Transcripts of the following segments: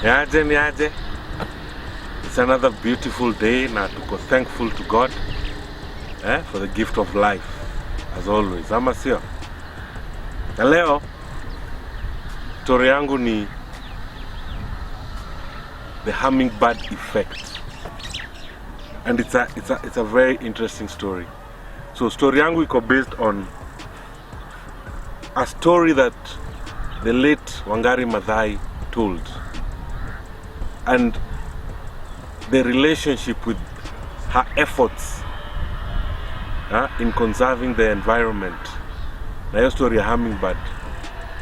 Niaje. It's another beautiful day na tuko thankful to God for the gift of life as always. Ama sio? Na leo story yangu ni the hummingbird effect. And it's a very interesting story. So story yangu iko based on a story that the late Wangari Maathai told, and the relationship with her efforts in conserving the environment. Na hiyo story ya hummingbird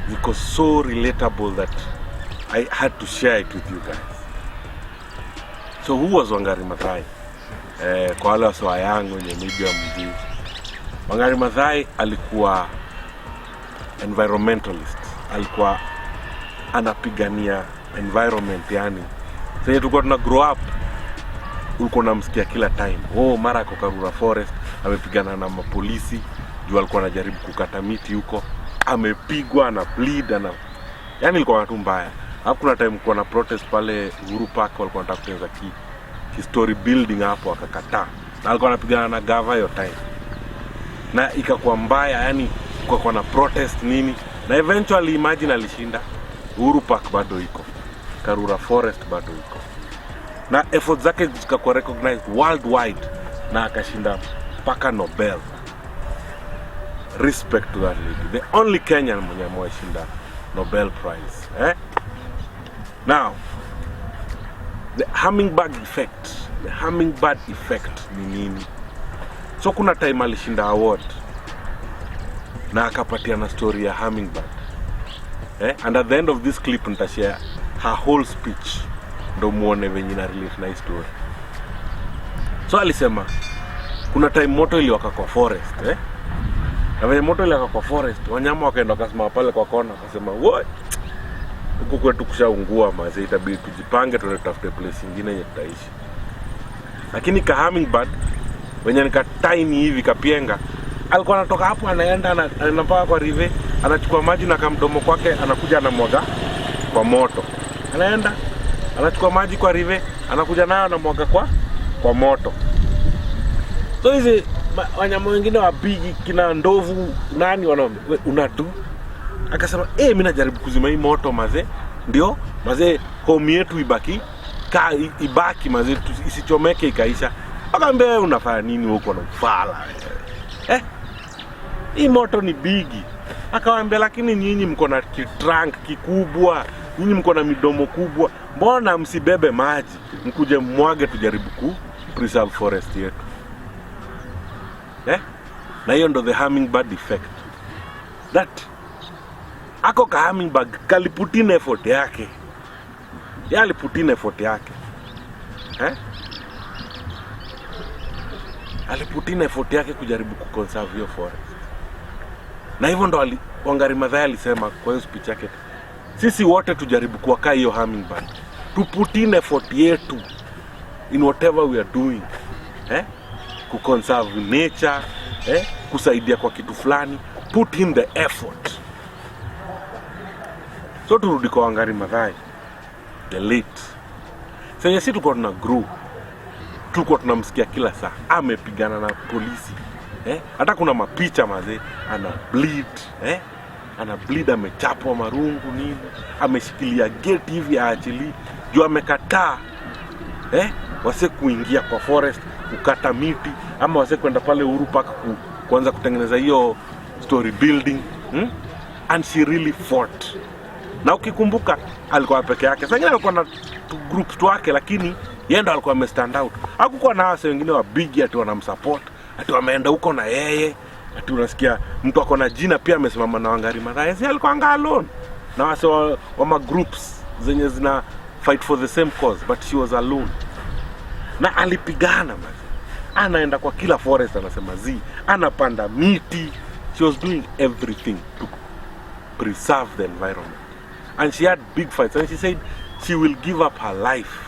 because so relatable that I had to share it with you guys. So who was Wangari Maathai? Kwa wale waswa yangu wenye media mjui, Wangari Maathai alikuwa environmentalist. Alikuwa anapigania environment, yani sasa tulikuwa tuna grow up, ulikuwa unamsikia kila time, mara kwa Karura Forest amepigana na mapolisi juu alikuwa anajaribu kukata miti huko, amepigwa na bleed na yani ilikuwa watu mbaya. Hapo kuna time kwa na protest pale Uhuru Park, walikuwa wanataka kutengeneza ki story building hapo, akakataa, na alikuwa anapigana na gava hiyo time, na ikakuwa mbaya, yani kwa na protest nini, na eventually imagine alishinda. Uhuru Park bado iko, Karura Forest bado iko, na efforts zake zikakuwa recognized worldwide, na akashinda paka Nobel. Respect to that lady, the only Kenyan mwenye ameshinda Nobel Prize. Now the hummingbird effect. The hummingbird effect ni nini? So kuna time alishinda award na akapatia na story ya hummingbird. And at the end of this clip nitashare her whole speech, ndo muone venye na relate na story. So alisema kuna time moto iliwaka kwa forest, na venye moto iliwaka kwa forest, wanyama wakaenda kasimama pale kwa kona, akasema woi, huku kwetu kushaungua mazee, itabidi tujipange tutafute place nyingine yenye tutaishi. Lakini ka hummingbird wenye nika tiny hivi kapienga, alikuwa anatoka hapo anaenda mpaka kwa rive, anachukua maji na kamdomo kwake, anakuja anamwaga kwa moto. Anaenda anachukua maji kwa rive, anakuja nayo anamwaga kwa moto. So hizi wanyama wengine wapigi kina ndovu nani wanaomba unatu, akasema mimi najaribu kuzima hii moto mazee, ndio mazee home yetu ibaki mazee, isichomeke ikaisha. Akamwambia unafanya nini huko na ufala? Hii moto ni bigi. Akamwambia lakini nyinyi mko na trunk kikubwa, nyinyi mko na midomo kubwa, mbona msibebe maji mkuje mwage tujaribu ku preserve forest yetu? Na hiyo ndo the hummingbird effect. That ako ka hummingbird kaliputina effort yake. Aliputina effort yake. Aliputina effort yake kujaribu kuconserve hiyo forest. Na hivyo ndo Wangari Maathai alisema kwa hiyo speech yake, sisi wote tujaribu kuwaka hiyo hummingbird. Tuputine effort yetu in whatever we are doing. Kuconserve nature, kusaidia kwa kitu flani, put in the effort. So turudi kwa Wangari Maathai, the late. Sasa sisi tuko tuna grow, tuko tunamsikia kila saa amepigana na polisi. Hata kuna mapicha mazee, ana bleed, amechapwa marungu nini, ameshikilia gate hivi aachili juu amekataa wase kuingia kwa forest kukata miti, ama wase kwenda pale Uhuru Park kuanza kutengeneza hiyo story building. And she really fought. Na ukikumbuka alikuwa peke yake. Sasa ngine alikuwa na groups wake, lakini yeye ndo alikuwa stand out. Hakukuwa na wase wengine wa big ati wanamsupport, ati wameenda huko na yeye, ati unasikia mtu ako na jina pia amesimama na Wangari Maathai. Yeye alikuwa anga alone na wase wa ma groups zenye zina fight for the same cause, but she was alone. Na alipigana mazi, anaenda kwa kila forest, anasema anapanda miti. She was doing everything to preserve the environment, and she had big fights, and she said she will give up her life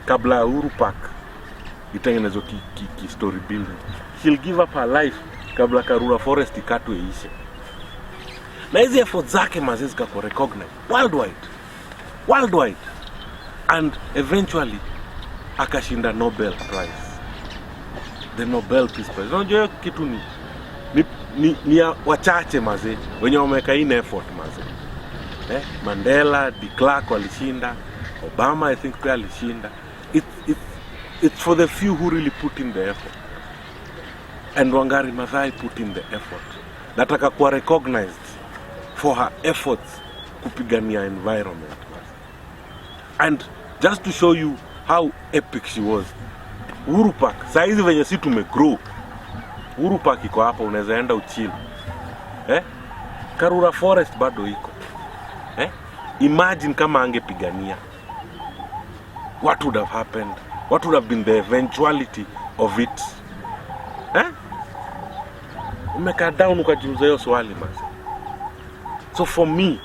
kabla Uhuru Park itengenezwe ki story building. She'll give up her life kabla Karura Forest ikatwe ishe. Na hizi efforts zake mazezi kako recognized worldwide. and eventually akashinda Nobel Prize, the Nobel Peace Prize. Unajua kitu ni wachache mazee wenye wameka in effort mazee. Mandela, de Klerk walishinda, Obama I think pia alishinda. It's for the few who really put in the effort. And Wangari Maathai put in the effort. Nataka kuwa recognized for her efforts kupigania environment. And just to show you how epic she was, Uhuru Park, saizi venye si tumegrow, Uhuru Park iko hapa, unaweza enda uchill. Karura Forest bado iko. Imagine kama angepigania, what would have happened? What would have been the eventuality of it? Umeka down ukajiuliza hiyo swali mas. So for me,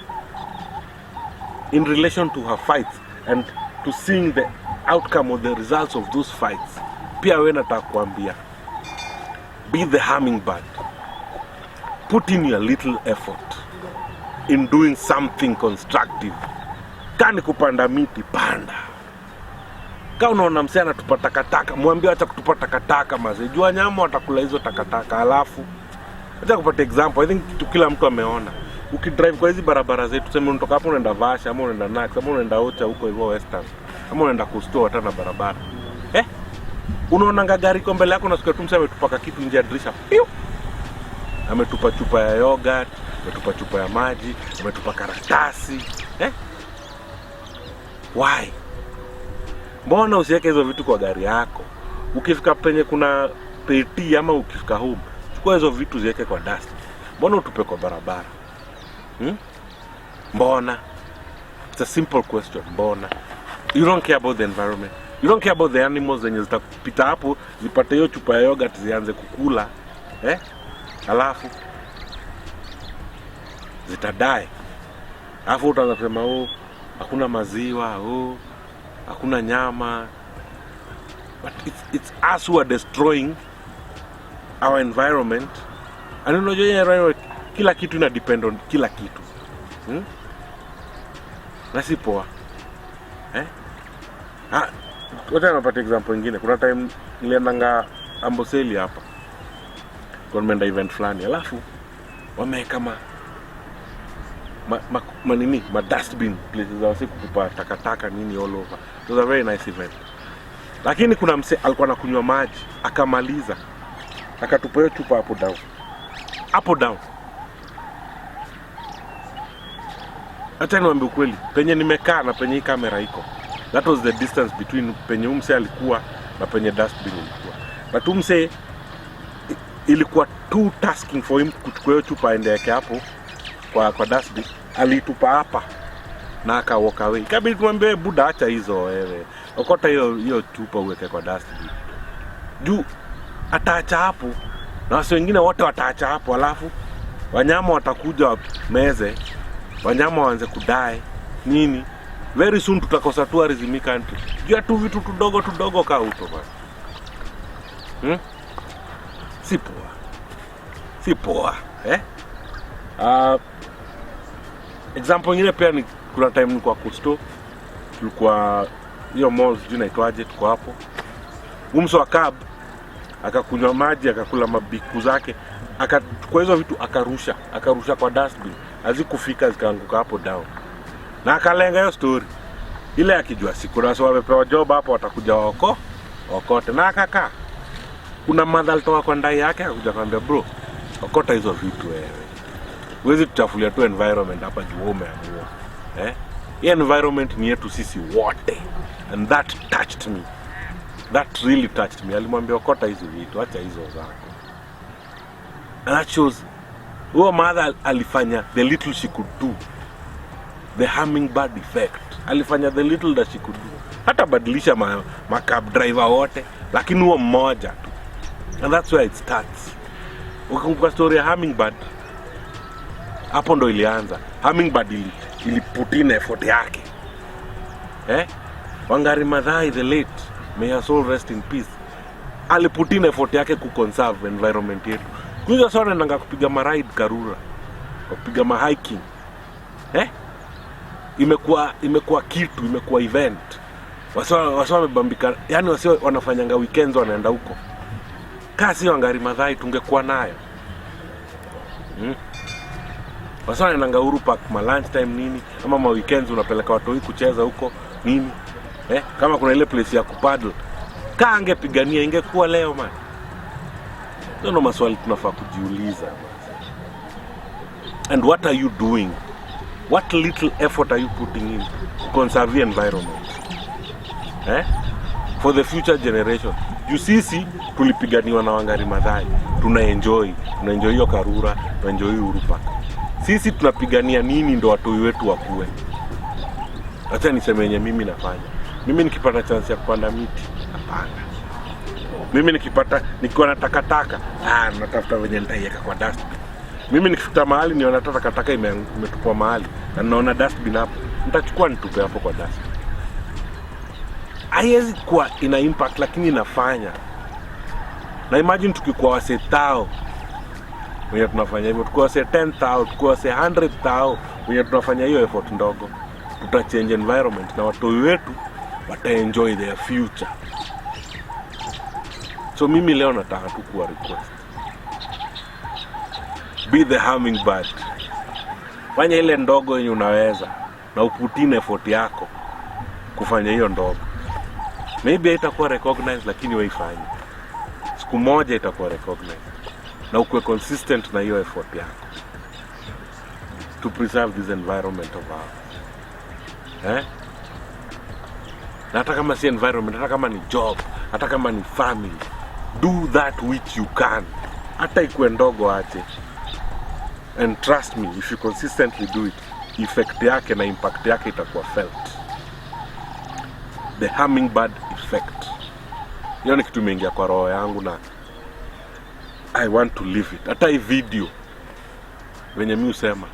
in relation to her fights and to seeing the outcome of the results of those fights, pia wewe nataka kuambia, be the hummingbird. Put in your little effort in doing something constructive. Kani kupanda miti, panda. Kama unaona msee anatupa takataka, mwambie acha kutupa takataka maze. Jua nyama watakula hizo takataka. Alafu acha kupata example, I think kila mtu ameona. Ukidrive kwa hizi barabara zetu, tuseme unatoka hapo unaenda Vasha, ama unaenda Nax, ama unaenda Ocha huko hivyo Western, ama unaenda Kusto hata na barabara. Unaona gari kwa mbele yako, unasikia tu msee ametupa kitu nje ya dirisha. Piu. Ametupa chupa ya yogurt, ametupa chupa ya maji, ametupa karatasi. Why? Mbona usiweke hizo vitu kwa gari yako? Ukifika penye kuna peti ama ukifika home, chukua hizo vitu ziweke kwa dust. Mbona utupe kwa barabara? Mbona? It's a simple question. Mbona? You don't care about the environment. You don't care about the animals zenye zitapita hapo, zipate hiyo chupa ya yogurt zianze kukula. Alafu zitadai. Alafu utaanza kusema hakuna maziwa, hakuna nyama. But it's us who are destroying our environment. And unajua kila kitu ina depend on kila kitu. Na si poa. Wacha napata example nyingine. Kuna time niliendanga Amboseli hapa. Kwa nimeenda event flani. Alafu wameweka ma dustbin places za wasi kutupa takataka nini all over. It was a very nice event. Lakini kuna mse alikuwa anakunywa maji, akamaliza, akatupa hiyo chupa hapo down. Hapo down. Acha niwaambie ukweli, penye nimekaa na penye hii kamera iko, that was the distance between penye mse alikuwa na penye dustbin ilikuwa. But mse ilikuwa too tasking for him kuchukua hiyo chupa aende yake hapo kwa dustbin. Alitupa hapa na aka walk away. Kabidi tumwambie buda, acha hizo wewe. Okota hiyo chupa uweke kwa dustbin. Juu ataacha hapo na watu wengine wote wataacha hapo, alafu wanyama watakuja meze, wanyama waanze kudai nini. Very soon tutakosa tourism country. Juu tu vitu tudogo ka uto basi. Si poa. Example nyingine pia ni kuna time nilikuwa Kusto, tulikuwa hiyo mall sijui inaitwaje, tuko hapo. Umso wa cab akakunywa maji, akakula mabiku zake, akachukua hizo vitu akarusha kwa dustbin. Hazikufika, zikaanguka hapo down. Na akalenga hiyo story. Ile akijua siku na sawa amepewa job hapo watakuja okote. Na akakaa. Kuna madhal toka kwa ndai yake akakuja kumwambia bro, okota hizo vitu wewe. Huwezi tuchafulia tu environment hapa juu umeamua. Hii environment ni yetu sisi wote. And that touched me. That really touched me. Alimwambia okota hizo vitu, acha hizo zako. And that shows huyo mother alifanya the little she could do. The hummingbird effect. Alifanya the little that she could do. Hata badilisha ma cab driver wote, lakini huo mmoja tu. And that's where it starts. Ukikumbuka story ya hummingbird, hapo ndo ilianza. Hummingbird ili put in effort yake. Wangari Maathai the late, may her soul rest in peace, ali put in effort yake ku conserve environment yetu. Kuja sana nanga kupiga ma ride Karura, kupiga ma hiking. Imekuwa kitu, imekuwa event. Wasi wamebambika, yani wasi wanafanyanga weekends wanaenda huko. Kasi Wangari Maathai tungekuwa nayo. Wasi wanaendanga Uhuru Park ma lunch time nini, ama ma weekends unapeleka watu kucheza huko nini. Kama kuna ile place ya kupaddle, angepigania ingekuwa leo man. Ndio maswali tunafaa kujiuliza. And what are you doing? What little effort are you putting in to conserve the environment? For the future generation. Sisi tulipiganiwa na Wangari Maathai. Tunaenjoy hiyo Karura, tunaenjoy Uhuru Park. Sisi tunapigania nini ndo watu wetu wakue? Acha niseme yenye mimi nafanya. Mimi nikipata chance ya kupanda miti, napanda. Mimi nikiwa na takataka, natafuta venye nitaiweka kwa dustbin. Mimi nikifika mahali niona takataka imetupwa mahali na naona dustbin hapo, nitachukua nitupe hapo kwa dustbin. Haiwezi kuwa ina impact lakini inafanya. Na imagine tukikuwa wase 1,000 wenye tunafanya hivyo, tukikuwa wase 10,000, tukikuwa wase 100,000 wenye tunafanya hiyo effort ndogo, tutachange environment na watu wetu wataenjoy their future. So mimi leo nataka tu kuwa request. Be the hummingbird. Fanya ile ndogo yenye unaweza na uputine effort yako kufanya hiyo ndogo. Maybe haitakuwa recognized lakini wewe ifanye. Siku moja itakuwa recognized. Na ukue consistent na hiyo effort yako. To preserve this environment of ours. Na hata kama si environment, hata kama ni job, hata kama ni family, do that which you can. Hata ikuwe ndogo aje. And trust me, if you consistently do it, effect yake na impact yake itakuwa felt. The hummingbird effect. Hiyo ni kitu imeingia kwa roho yangu na I want to live it. Hata hii video venye mimi usema,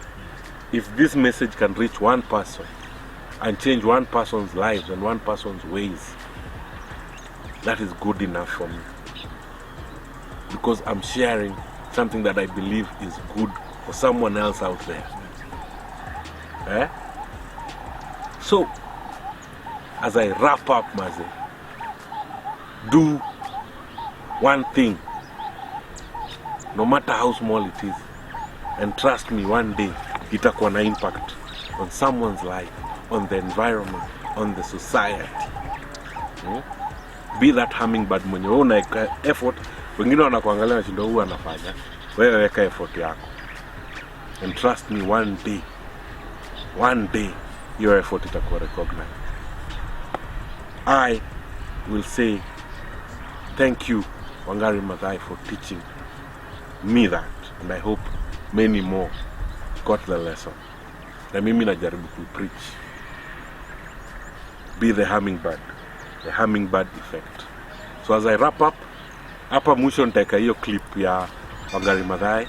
if this message can reach one person and change one person's lives and one person's ways, that is good enough for me. Because I'm sharing something that I believe is good for someone else out there. So, as I wrap up, Maze, do one thing, no matter how small it is, and trust me, one day itakuwa na impact on someone's life, on the environment, on the society. Be that hummingbird mwenye wewe unaweka effort, wengine wanakuangalia na shindo huyu anafanya, wewe weka effort yako. And trust me, one day your effort itakuwa recognized. I will say thank you Wangari Maathai for teaching me that, and I hope many more got the lesson. Na mimi najaribu kupreach. Be the hummingbird effect. So as I wrap up, hapa mwisho nitaweka hiyo clip ya Wangari Maathai.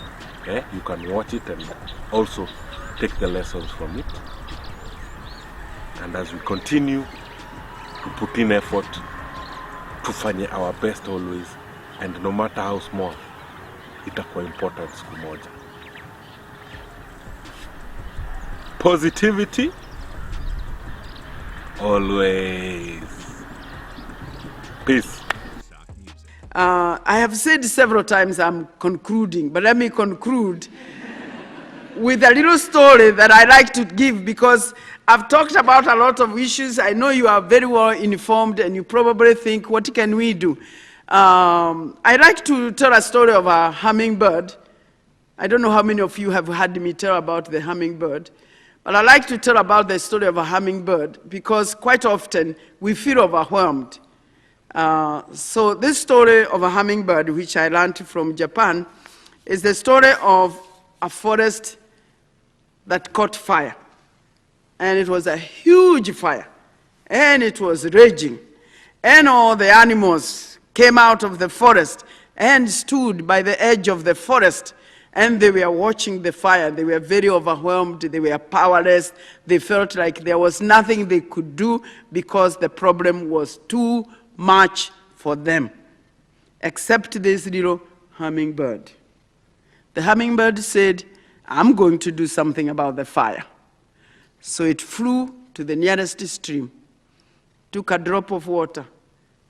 You can watch it and also take the lessons from it. And as we continue to put in effort, tufanye our best always, and no matter how small, itakuwa important siku moja. Positivity always. Peace. I have said several times I'm concluding, but let me conclude with a little story that I like to give, because I've talked about a lot of issues. I know you are very well informed and you probably think, what can we do? I like to tell a story of a hummingbird. I don't know how many of you have heard me tell about the hummingbird, but I like to tell about the story of a hummingbird because quite often we feel overwhelmed. So this story of a hummingbird, which I learned from Japan, is the story of a forest that caught fire. And it was a huge fire. And it was raging. And all the animals came out of the forest and stood by the edge of the forest. And they were watching the fire. They were very overwhelmed. They were powerless. They felt like there was nothing they could do because the problem was too much for them, except this little hummingbird. The hummingbird said, I'm going to do something about the fire. So it flew to the nearest stream took a drop of water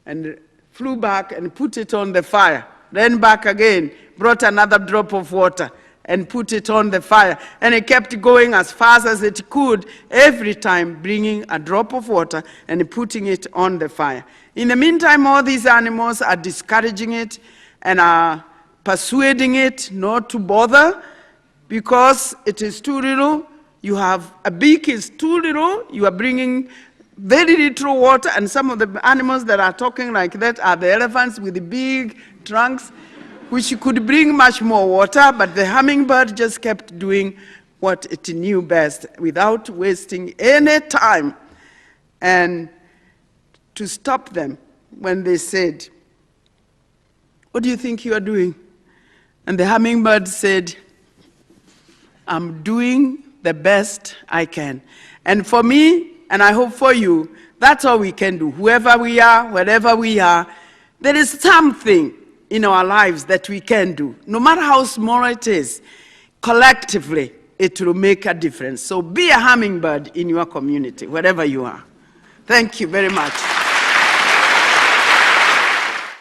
and flew back and put it on the fire. Then back again, brought another drop of water and put it on the fire. And it kept going as fast as it could, every time bringing a drop of water and putting it on the fire. In the meantime, all these animals are discouraging it and are persuading it not to bother because it is too little. You have a beak is too little. You are bringing very little water, and some of the animals that are talking like that are the elephants with the big trunks, which could bring much more water, but the hummingbird just kept doing what it knew best without wasting any time. And to stop them when they said, "What do you think you are doing?" And the hummingbird said, "I'm doing the best I can." And for me, and I hope for you, that's all we can do. Whoever we are, wherever we are, there is something in our lives that we can do. No matter how small it is, collectively, it will make a difference. So be a hummingbird in your community, wherever you are. Thank you very much.